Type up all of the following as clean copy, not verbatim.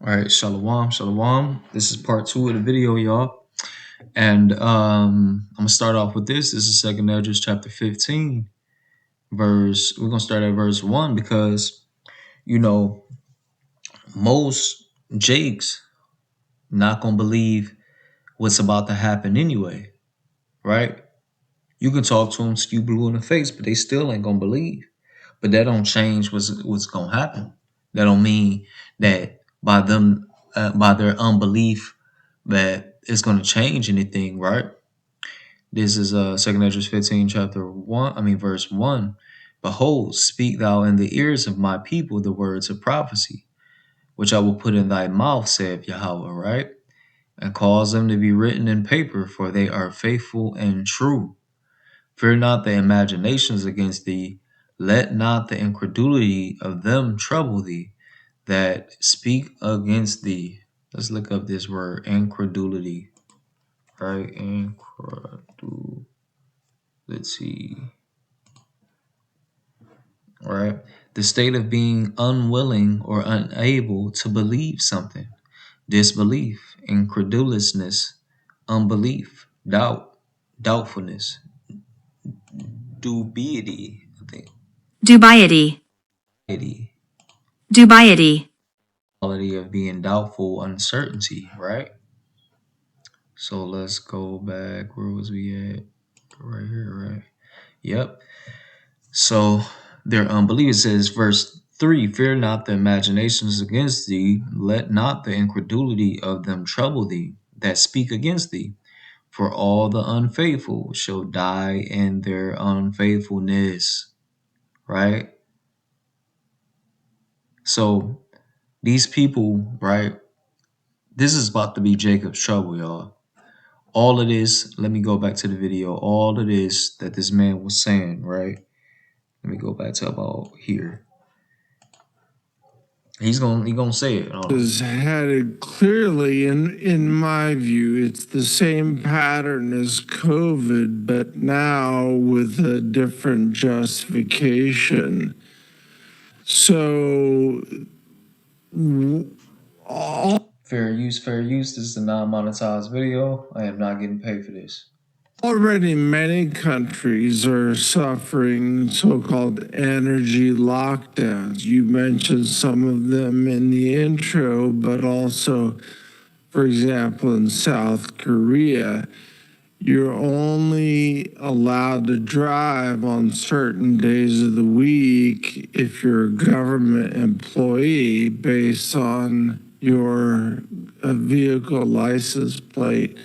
All right, shalom, shalom. This is part 2 of the video, y'all. And I'm gonna start off with this. This is Second Edges chapter 15, verse. We're gonna start at verse 1 because you know most Jakes not gonna believe what's about to happen anyway, right? You can talk to them, skew blue in the face, but they still ain't gonna believe. But that don't change what's gonna happen. That don't mean that by their unbelief that it's gonna change anything, right? This is Second Esdras 15, chapter 1. Verse 1. Behold, speak thou in the ears of my people the words of prophecy, which I will put in thy mouth, saith Yahweh, right? And cause them to be written in paper, for they are faithful and true. Fear not the imaginations against thee, let not the incredulity of them trouble thee that speak against thee. Let's look up this word, incredulity. Right? Incredulity. Right? The state of being unwilling or unable to believe something. Disbelief, incredulousness, unbelief, doubt, doubtfulness, dubiety, I think. Dubiety. Dubiety. Quality of being doubtful, uncertainty, right? So let's go back. Where was we at? Right here, right? Yep. So their unbelief. It says, verse 3, fear not the imaginations against thee, let not the incredulity of them trouble thee that speak against thee. For all the unfaithful shall die in their unfaithfulness. Right? So these people, right? This is about to be Jacob's trouble, y'all. All of this, let me go back to the video. All of this that this man was saying, right? Let me go back to about here. He gonna say it. Is headed clearly, in my view, it's the same pattern as COVID, but now with a different justification. So, all Fair use, fair use. This is a non-monetized video. I am not getting paid for this. already many countries are suffering so-called energy lockdowns. You mentioned some of them in the intro, but also, for example, in South Korea, you're only allowed to drive on certain days of the week if you're a government employee based on your vehicle license plate.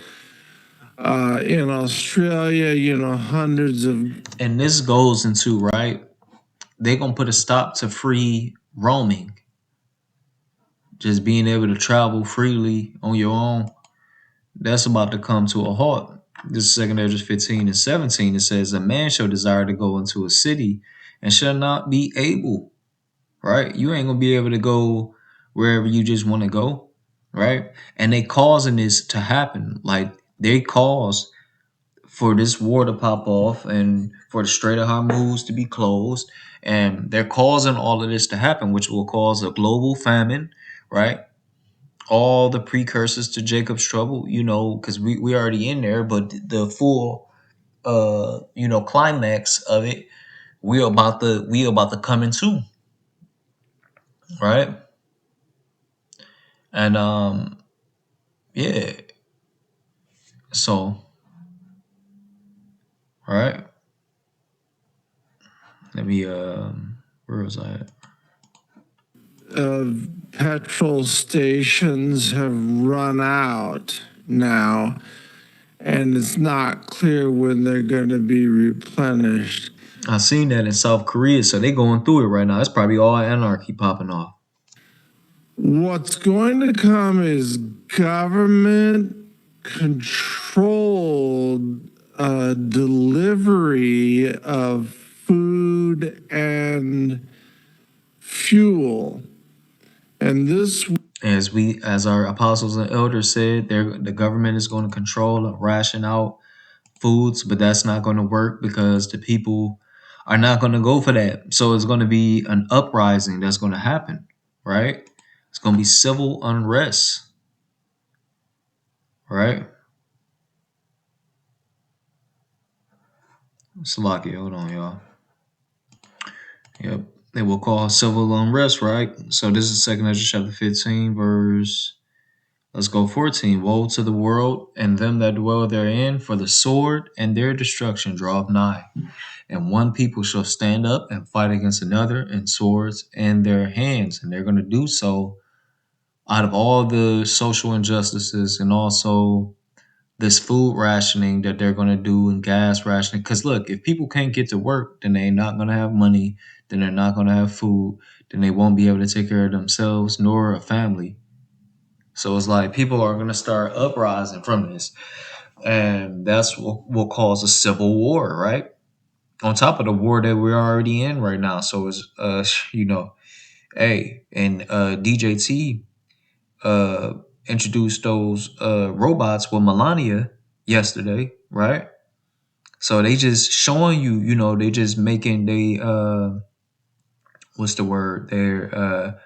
In Australia, hundreds of... And this goes into, right, they're gonna put a stop to free roaming. Just being able to travel freely on your own. That's about to come to a halt. This is 2 Esdras 15 and 17. It says, a man shall desire to go into a city and shall not be able. Right? You ain't gonna be able to go wherever you just want to go. Right? And they causing this to happen. Like they caused for this war to pop off and for the Strait of Hormuz to be closed. And they're causing all of this to happen, which will cause a global famine, right? All the precursors to Jacob's trouble, because we already in there, but the full climax of it, we about to come into, right? And yeah. So, all right. Let me where was I at? Petrol stations have run out now, and it's not clear when they're going to be replenished. I seen that in South Korea, so they going through it right now. It's probably all anarchy popping off. What's going to come is government controlled delivery of food and fuel. And this, as our apostles and elders said, the government is going to control and ration out foods, but that's not going to work because the people are not going to go for that. So it's going to be an uprising that's going to happen, right? It's gonna be civil unrest, right? Slovakia, hold on, y'all. Yep. They will cause civil unrest, right? So this is 2 Ezra chapter 15, verse, let's go 14. Woe to the world and them that dwell therein, for the sword and their destruction draweth nigh. And one people shall stand up and fight against another, and swords in their hands. And they're going to do so out of all the social injustices, and also this food rationing that they're going to do, and gas rationing. Because look, if people can't get to work, then they're not going to have money, then they're not going to have food, then they won't be able to take care of themselves nor a family. So it's like people are going to start uprising from this. And that's what will cause a civil war, right? On top of the war that we're already in right now. So it's, hey, and DJT uh, introduced those robots with Melania yesterday, right? So they just showing you, they just making what's the word? They're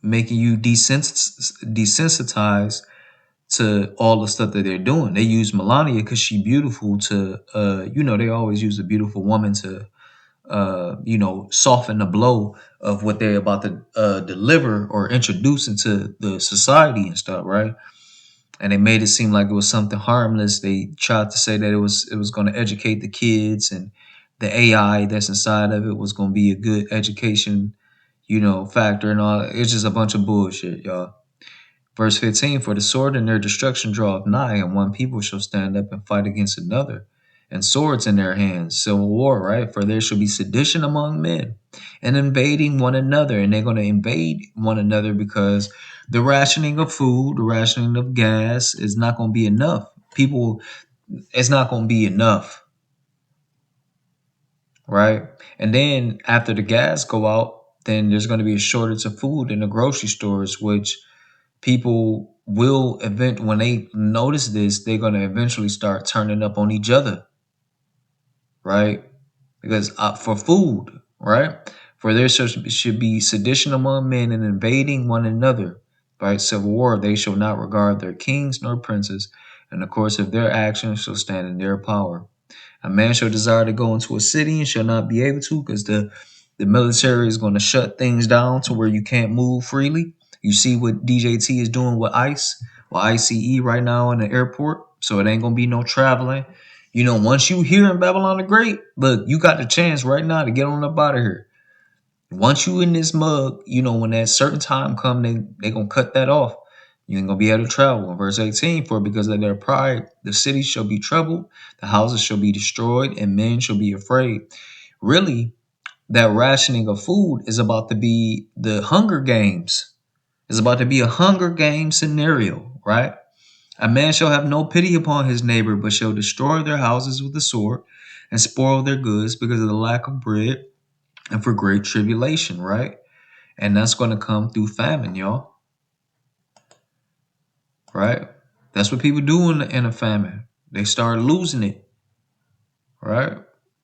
making you desensitized to all the stuff that they're doing. They use Melania because she's beautiful to, they always use a beautiful woman to, soften the blow of what they're about to deliver or introduce into the society and stuff, right? And they made it seem like it was something harmless. They tried to say that it was going to educate the kids, and the AI that's inside of it was going to be a good education, factor and all. It's just a bunch of bullshit, y'all. Verse 15, for the sword and their destruction draweth nigh, and one people shall stand up and fight against another, and swords in their hands. Civil war, right? For there shall be sedition among men, and invading one another. And they're going to invade one another because the rationing of food, the rationing of gas is not going to be enough. It's not going to be enough, right? And then after the gas go out, then there's going to be a shortage of food in the grocery stores, which people will when they notice this, they're going to eventually start turning up on each other, right? Because for food, right? For there should be sedition among men and invading one another, right? Civil war, they shall not regard their kings nor princes, and the course of their actions shall stand in their power. A man shall desire to go into a city and shall not be able to, because the military is going to shut things down to where you can't move freely. You see what DJT is doing with ICE, or ICE right now in the airport. So it ain't going to be no traveling. Once you here in Babylon the Great, look, you got the chance right now to get on up out of here. Once you in this mug, when that certain time come, they going to cut that off. You ain't going to be able to travel. In verse 18, for because of their pride, the city shall be troubled, the houses shall be destroyed, and men shall be afraid. Really, that rationing of food is about to be the Hunger Games. It's about to be a Hunger Game scenario, right? A man shall have no pity upon his neighbor, but shall destroy their houses with the sword and spoil their goods because of the lack of bread and for great tribulation, right? And that's going to come through famine, y'all, right? That's what people do in a famine. They start losing it, right?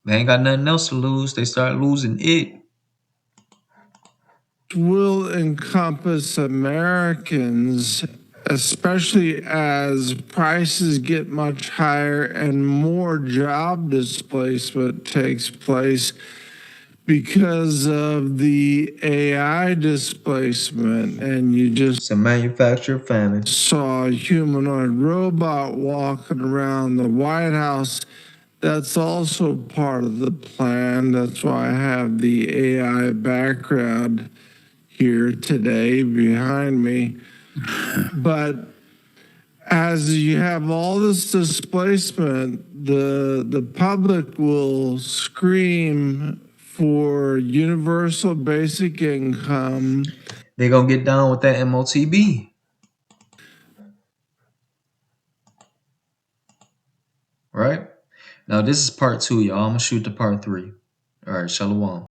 They ain't got nothing else to lose. They start losing it. Will encompass Americans, especially as prices get much higher and more job displacement takes place because of the AI displacement. And you just It's a manufactured famine. saw a humanoid robot walking around the White House. That's also part of the plan. That's why I have the AI background here today behind me. But as you have all this displacement, the public will scream for universal basic income. They gonna get down with that MOTB, right? Now this is part 2, y'all. I'm gonna shoot to part 3. All right, shalom.